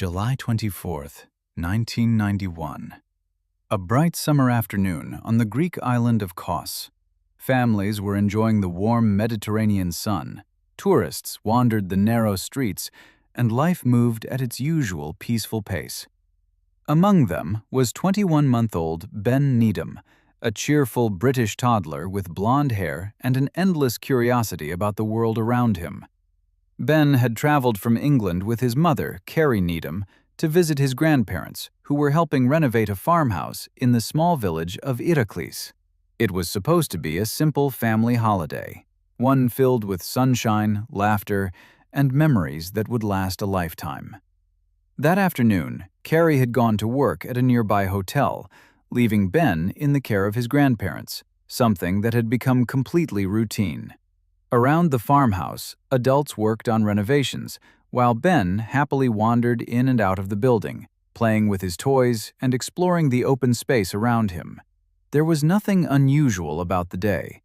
July 24th, 1991. A bright summer afternoon on the Greek island of Kos. Families were enjoying the warm Mediterranean sun, tourists wandered the narrow streets, and life moved at its usual peaceful pace. Among them was 21-month-old Ben Needham, a cheerful British toddler with blonde hair and an endless curiosity about the world around him. Ben had traveled from England with his mother, Carrie Needham, to visit his grandparents, who were helping renovate a farmhouse in the small village of Iraklis. It was supposed to be a simple family holiday, one filled with sunshine, laughter, and memories that would last a lifetime. That afternoon, Carrie had gone to work at a nearby hotel, leaving Ben in the care of his grandparents, something that had become completely routine. Around the farmhouse, adults worked on renovations, while Ben happily wandered in and out of the building, playing with his toys and exploring the open space around him. There was nothing unusual about the day,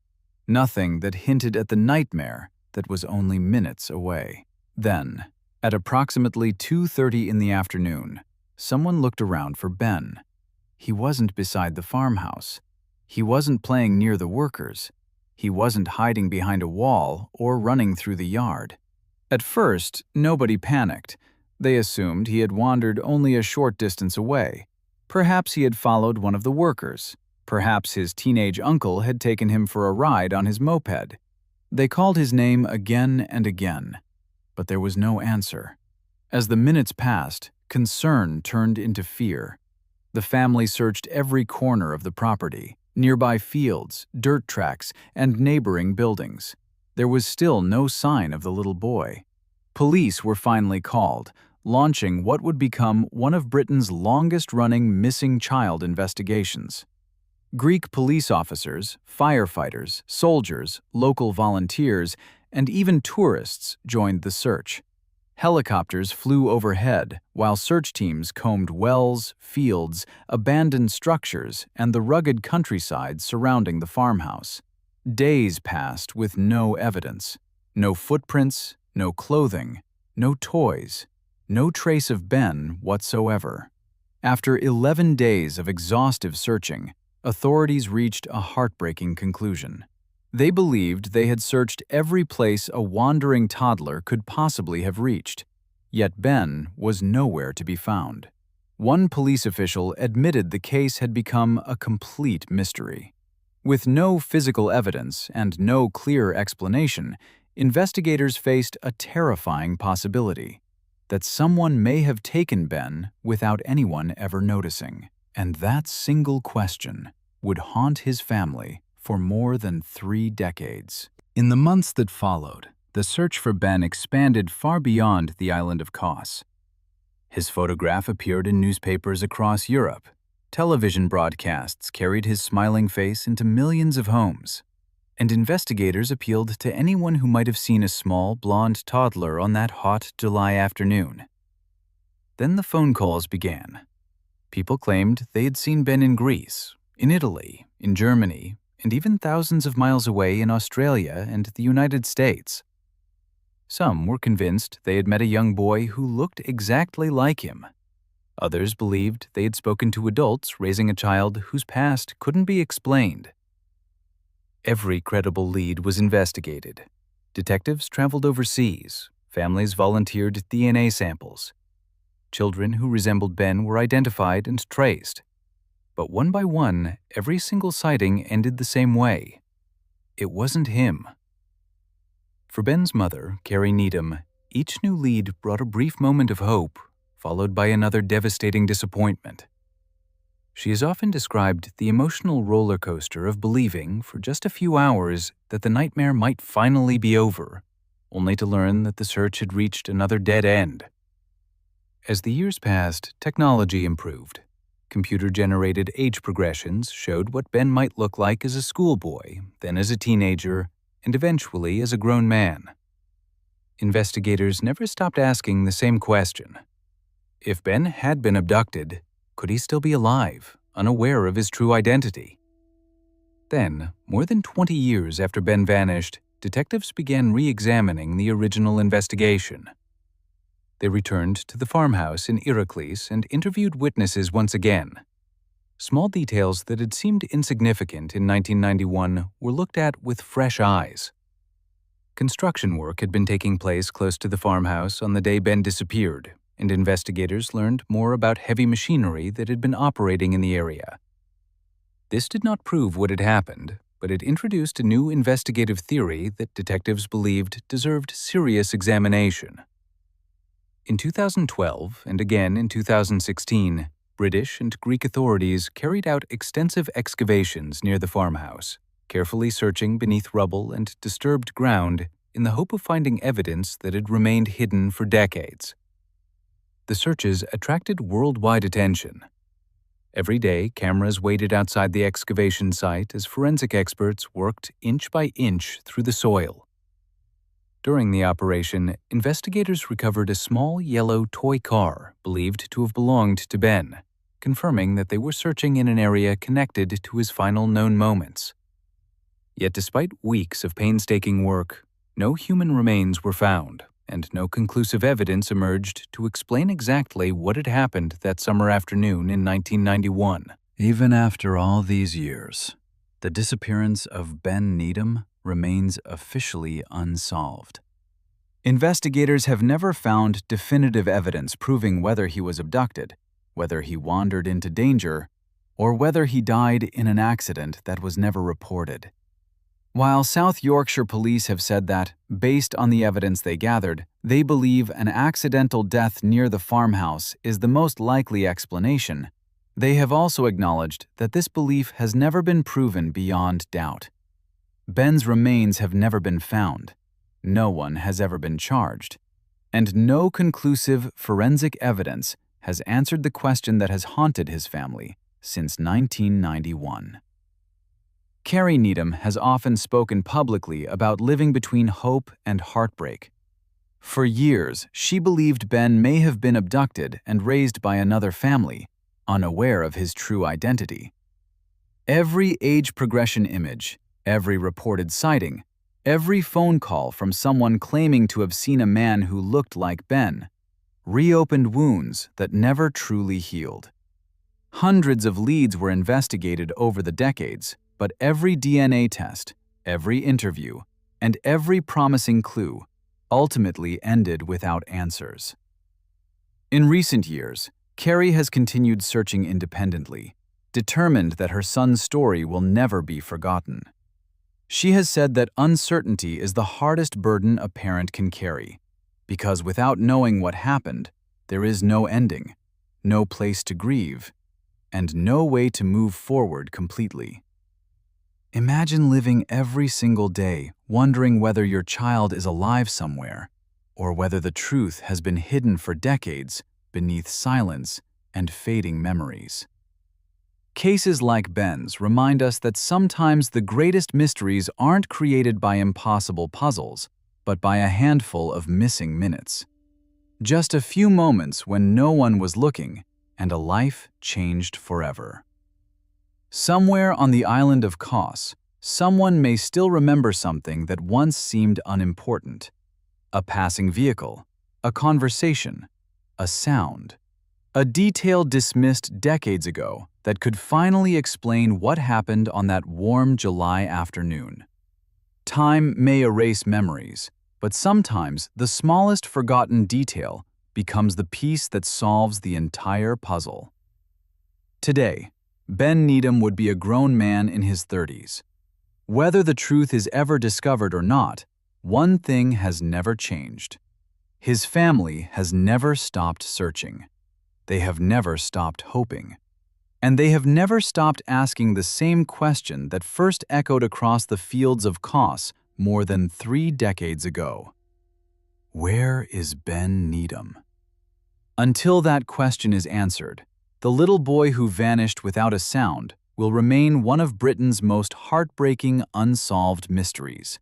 nothing that hinted at the nightmare that was only minutes away. Then, at approximately 2:30 in the afternoon, someone looked around for Ben. He wasn't beside the farmhouse. He wasn't playing near the workers. He wasn't hiding behind a wall or running through the yard. At first, nobody panicked. They assumed he had wandered only a short distance away. Perhaps he had followed one of the workers. Perhaps his teenage uncle had taken him for a ride on his moped. They called his name again and again, but there was no answer. As the minutes passed, concern turned into fear. The family searched every corner of the property, nearby fields, dirt tracks, and neighboring buildings. There was still no sign of the little boy. Police were finally called, launching what would become one of Britain's longest-running missing child investigations. Greek police officers, firefighters, soldiers, local volunteers, and even tourists joined the search. Helicopters flew overhead, while search teams combed wells, fields, abandoned structures, and the rugged countryside surrounding the farmhouse. Days passed with no evidence. No footprints, no clothing, no toys, no trace of Ben whatsoever. After 11 days of exhaustive searching, authorities reached a heartbreaking conclusion. They believed they had searched every place a wandering toddler could possibly have reached, yet Ben was nowhere to be found. One police official admitted the case had become a complete mystery. With no physical evidence and no clear explanation, investigators faced a terrifying possibility: that someone may have taken Ben without anyone ever noticing. And that single question would haunt his family for more than 3 decades. In the months that followed, the search for Ben expanded far beyond the island of Kos. His photograph appeared in newspapers across Europe. Television broadcasts carried his smiling face into millions of homes. And investigators appealed to anyone who might have seen a small, blonde toddler on that hot July afternoon. Then the phone calls began. People claimed they had seen Ben in Greece, in Italy, in Germany, and even thousands of miles away in Australia and the United States. Some were convinced they had met a young boy who looked exactly like him. Others believed they had spoken to adults raising a child whose past couldn't be explained. Every credible lead was investigated. Detectives traveled overseas. Families volunteered DNA samples. Children who resembled Ben were identified and traced. But one by one, every single sighting ended the same way. It wasn't him. For Ben's mother, Carrie Needham, each new lead brought a brief moment of hope, followed by another devastating disappointment. She has often described the emotional roller coaster of believing, for just a few hours, that the nightmare might finally be over, only to learn that the search had reached another dead end. As the years passed, technology improved. Computer-generated age progressions showed what Ben might look like as a schoolboy, then as a teenager, and eventually as a grown man. Investigators never stopped asking the same question. If Ben had been abducted, could he still be alive, unaware of his true identity? Then, more than 20 years after Ben vanished, detectives began re-examining the original investigation. They returned to the farmhouse in Iroquois and interviewed witnesses once again. Small details that had seemed insignificant in 1991 were looked at with fresh eyes. Construction work had been taking place close to the farmhouse on the day Ben disappeared, and investigators learned more about heavy machinery that had been operating in the area. This did not prove what had happened, but it introduced a new investigative theory that detectives believed deserved serious examination. In 2012 and again in 2016, British and Greek authorities carried out extensive excavations near the farmhouse, carefully searching beneath rubble and disturbed ground in the hope of finding evidence that had remained hidden for decades. The searches attracted worldwide attention. Every day, cameras waited outside the excavation site as forensic experts worked inch by inch through the soil. During the operation, investigators recovered a small yellow toy car believed to have belonged to Ben, confirming that they were searching in an area connected to his final known moments. Yet despite weeks of painstaking work, no human remains were found, and no conclusive evidence emerged to explain exactly what had happened that summer afternoon in 1991. Even after all these years, the disappearance of Ben Needham remains officially unsolved. Investigators have never found definitive evidence proving whether he was abducted, whether he wandered into danger, or whether he died in an accident that was never reported. While South Yorkshire police have said that, based on the evidence they gathered, they believe an accidental death near the farmhouse is the most likely explanation, they have also acknowledged that this belief has never been proven beyond doubt. Ben's remains have never been found, no one has ever been charged, and no conclusive forensic evidence has answered the question that has haunted his family since 1991. Carrie Needham has often spoken publicly about living between hope and heartbreak. For years, she believed Ben may have been abducted and raised by another family, unaware of his true identity. Every age progression image, every reported sighting, every phone call from someone claiming to have seen a man who looked like Ben, reopened wounds that never truly healed. Hundreds of leads were investigated over the decades, but every DNA test, every interview, and every promising clue ultimately ended without answers. In recent years, Carrie has continued searching independently, determined that her son's story will never be forgotten. She has said that uncertainty is the hardest burden a parent can carry, because without knowing what happened, there is no ending, no place to grieve, and no way to move forward completely. Imagine living every single day wondering whether your child is alive somewhere, or whether the truth has been hidden for decades beneath silence and fading memories. Cases like Ben's remind us that sometimes the greatest mysteries aren't created by impossible puzzles, but by a handful of missing minutes. Just a few moments when no one was looking, and a life changed forever. Somewhere on the island of Kos, someone may still remember something that once seemed unimportant. A passing vehicle, a conversation, a sound, a detail dismissed decades ago that could finally explain what happened on that warm July afternoon. Time may erase memories, but sometimes the smallest forgotten detail becomes the piece that solves the entire puzzle. Today, Ben Needham would be a grown man in his 30s. Whether the truth is ever discovered or not, one thing has never changed. His family has never stopped searching. They have never stopped hoping. And they have never stopped asking the same question that first echoed across the fields of Kos more than 3 decades ago. Where is Ben Needham? Until that question is answered, the little boy who vanished without a sound will remain one of Britain's most heartbreaking unsolved mysteries,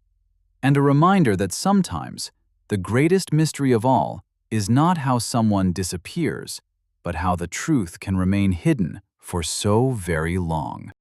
and a reminder that sometimes the greatest mystery of all is not how someone disappears, but how the truth can remain hidden for so very long.